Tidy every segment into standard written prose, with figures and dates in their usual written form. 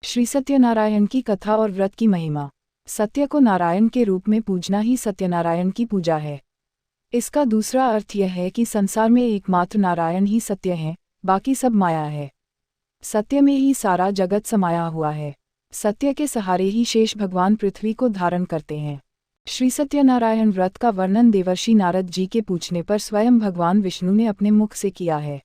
श्री सत्यनारायण की कथा और व्रत की महिमा। सत्य को नारायण के रूप में पूजना ही सत्यनारायण की पूजा है। इसका दूसरा अर्थ यह है कि संसार में एकमात्र नारायण ही सत्य हैं, बाकी सब माया है। सत्य में ही सारा जगत समाया हुआ है। सत्य के सहारे ही शेष भगवान पृथ्वी को धारण करते हैं। श्री सत्यनारायण व्रत का वर्णन देवर्षि नारद जी के पूछने पर स्वयं भगवान विष्णु ने अपने मुख से किया है।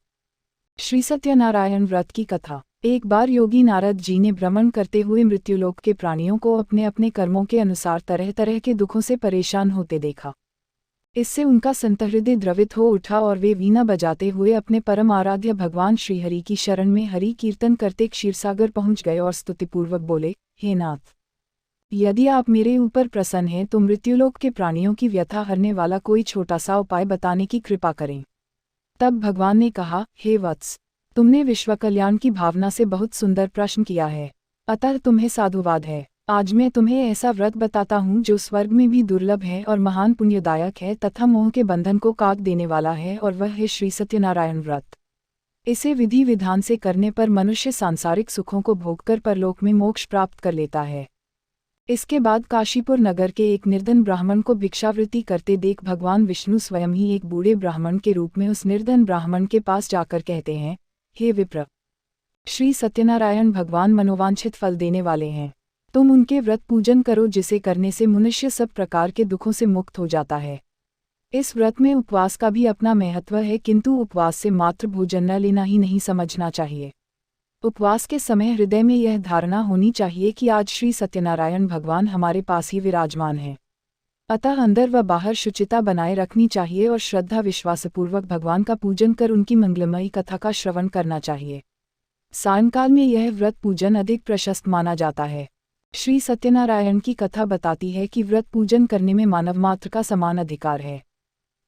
श्री सत्यनारायण व्रत की कथा। एक बार योगी नारद जी ने भ्रमण करते हुए मृत्युलोक के प्राणियों को अपने अपने कर्मों के अनुसार तरह तरह के दुखों से परेशान होते देखा। इससे उनका संतहृदय द्रवित हो उठा और वे वीणा बजाते हुए अपने परम आराध्य भगवान श्रीहरि की शरण में हरि कीर्तन करते क्षीरसागर पहुंच गए और स्तुतिपूर्वक बोले, हे नाथ, यदि आप मेरे ऊपर प्रसन्न हैं तो मृत्युलोक के प्राणियों की व्यथा हरने वाला कोई छोटा सा उपाय बताने की कृपा करें। तब भगवान ने कहा, हे वत्स, तुमने विश्व कल्याण की भावना से बहुत सुंदर प्रश्न किया है, अतः तुम्हें साधुवाद है। आज मैं तुम्हें ऐसा व्रत बताता हूँ जो स्वर्ग में भी दुर्लभ है और महान पुण्यदायक है तथा मोह के बंधन को काट देने वाला है, और वह है श्री सत्यनारायण व्रत। इसे विधि विधान से करने पर मनुष्य सांसारिक सुखों को भोगकर परलोक में मोक्ष प्राप्त कर लेता है। इसके बाद काशीपुर नगर के एक निर्धन ब्राह्मण को भिक्षावृत्ति करते देख भगवान विष्णु स्वयं ही एक बूढ़े ब्राह्मण के रूप में उस निर्धन ब्राह्मण के पास जाकर कहते हैं, हे विप्र, श्री सत्यनारायण भगवान मनोवांछित फल देने वाले हैं। तुम उनके व्रत पूजन करो, जिसे करने से मनुष्य सब प्रकार के दुखों से मुक्त हो जाता है। इस व्रत में उपवास का भी अपना महत्व है, किंतु उपवास से मात्र भोजन न लेना ही नहीं समझना चाहिए। उपवास के समय हृदय में यह धारणा होनी चाहिए कि आज श्री सत्यनारायण भगवान हमारे पास ही विराजमान हैं। अतः अंदर व बाहर शुचिता बनाए रखनी चाहिए और श्रद्धा विश्वासपूर्वक भगवान का पूजन कर उनकी मंगलमयी कथा का श्रवण करना चाहिए। सायंकाल में यह व्रत पूजन अधिक प्रशस्त माना जाता है। श्री सत्यनारायण की कथा बताती है कि व्रत पूजन करने में मानव मात्र का समान अधिकार है,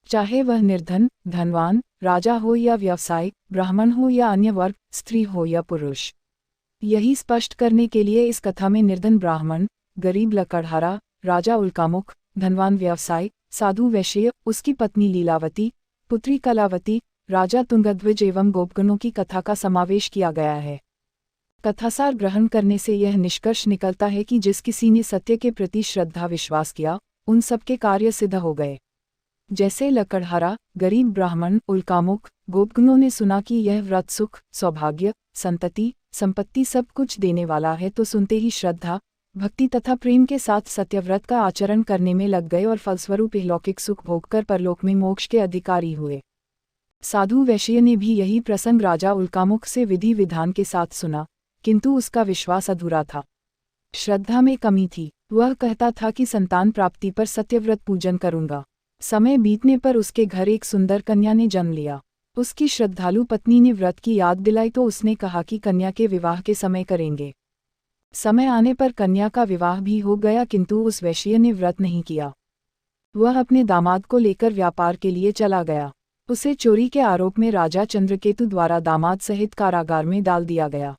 चाहे वह निर्धन, धनवान, राजा हो या व्यवसायिक, ब्राह्मण हो या अन्य वर्ग, स्त्री हो या पुरुष। यही स्पष्ट करने के लिए इस कथा में निर्धन ब्राह्मण, गरीब लकड़हारा, राजा उल्कामुख, धनवान व्यवसायिक, साधु वैश्य, उसकी पत्नी लीलावती, पुत्री कलावती, राजा तुंगध्वज एवं गोपगणों की कथा का समावेश किया गया है। कथासार ग्रहण करने से यह निष्कर्ष निकलता है कि जिस किसी ने सत्य के प्रति श्रद्धा विश्वास किया, उन सबके कार्य सिद्ध हो गए। जैसे लकड़हारा, गरीब ब्राह्मण, उल्कामुख, गोपगणों ने सुना कि यह व्रत सुख, सौभाग्य, संतति, संपत्ति सब कुछ देने वाला है, तो सुनते ही श्रद्धा, भक्ति तथा प्रेम के साथ सत्यव्रत का आचरण करने में लग गए और फलस्वरूप इहलौकिक सुख भोगकर परलोक में मोक्ष के अधिकारी हुए। साधु वैश्य ने भी यही प्रसंग राजा उल्कामुख से विधि विधान के साथ सुना, किंतु उसका विश्वास अधूरा था। श्रद्धा में कमी थी। वह कहता था कि संतान प्राप्ति पर सत्यव्रत पूजन करूंगा। समय बीतने पर उसके घर एक सुंदर कन्या ने जन्म लिया। उसकी श्रद्धालु पत्नी ने व्रत की याद दिलाई तो उसने कहा कि कन्या के विवाह के समय करेंगे। समय आने पर कन्या का विवाह भी हो गया, किंतु उस वैश्य ने व्रत नहीं किया। वह अपने दामाद को लेकर व्यापार के लिए चला गया। उसे चोरी के आरोप में राजा चंद्रकेतु द्वारा दामाद सहित कारागार में डाल दिया गया।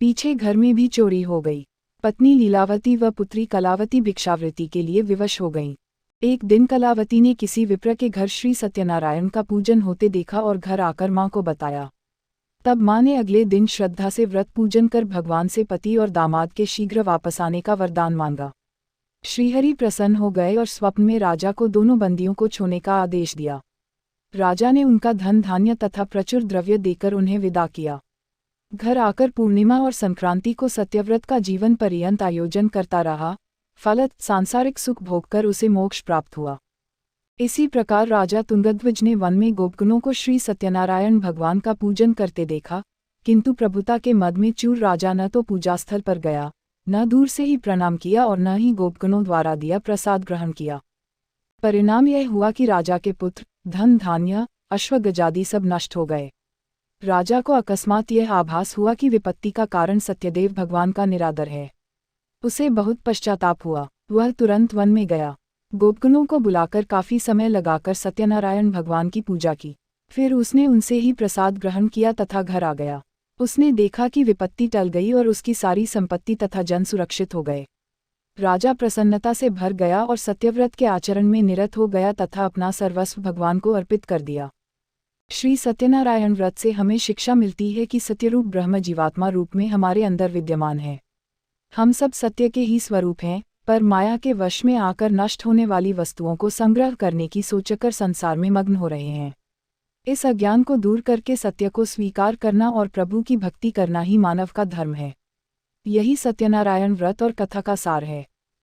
पीछे घर में भी चोरी हो गई। पत्नी लीलावती व पुत्री कलावती भिक्षावृत्ति के लिए विवश हो गईं। एक दिन कलावती ने किसी विप्र के घर श्री सत्यनारायण का पूजन होते देखा और घर आकर मां को बताया। तब मां ने अगले दिन श्रद्धा से व्रत पूजन कर भगवान से पति और दामाद के शीघ्र वापस आने का वरदान मांगा। श्रीहरि प्रसन्न हो गए और स्वप्न में राजा को दोनों बंदियों को छोड़ने का आदेश दिया। राजा ने उनका धन धान्य तथा प्रचुर द्रव्य देकर उन्हें विदा किया। घर आकर पूर्णिमा और संक्रांति को सत्यव्रत का जीवन पर्यंत आयोजन करता रहा। फलत सांसारिक सुख भोगकर उसे मोक्ष प्राप्त हुआ। इसी प्रकार राजा तुंगध्वज ने वन में गोपगणों को श्री सत्यनारायण भगवान का पूजन करते देखा, किंतु प्रभुता के मद में चूर राजा न तो पूजास्थल पर गया, न दूर से ही प्रणाम किया और न ही गोपगणों द्वारा दिया प्रसाद ग्रहण किया। परिणाम यह हुआ कि राजा के पुत्र, धन धान्य, अश्व गजादि सब नष्ट हो गए। राजा को अकस्मात यह आभास हुआ कि विपत्ति का कारण सत्यदेव भगवान का निरादर है। उसे बहुत पश्चाताप हुआ। वह तुरंत वन में गया। गोपगणों को बुलाकर काफी समय लगाकर सत्यनारायण भगवान की पूजा की। फिर उसने उनसे ही प्रसाद ग्रहण किया तथा घर आ गया। उसने देखा कि विपत्ति टल गई और उसकी सारी संपत्ति तथा जन सुरक्षित हो गए। राजा प्रसन्नता से भर गया और सत्यव्रत के आचरण में निरत हो गया तथा अपना सर्वस्व भगवान को अर्पित कर दिया। श्री सत्यनारायण व्रत से हमें शिक्षा मिलती है कि सत्यरूप ब्रह्म जीवात्मा रूप में हमारे अंदर विद्यमान है। हम सब सत्य के ही स्वरूप हैं, पर माया के वश में आकर नष्ट होने वाली वस्तुओं को संग्रह करने की सोचकर संसार में मग्न हो रहे हैं। इस अज्ञान को दूर करके सत्य को स्वीकार करना और प्रभु की भक्ति करना ही मानव का धर्म है। यही सत्यनारायण व्रत और कथा का सार है।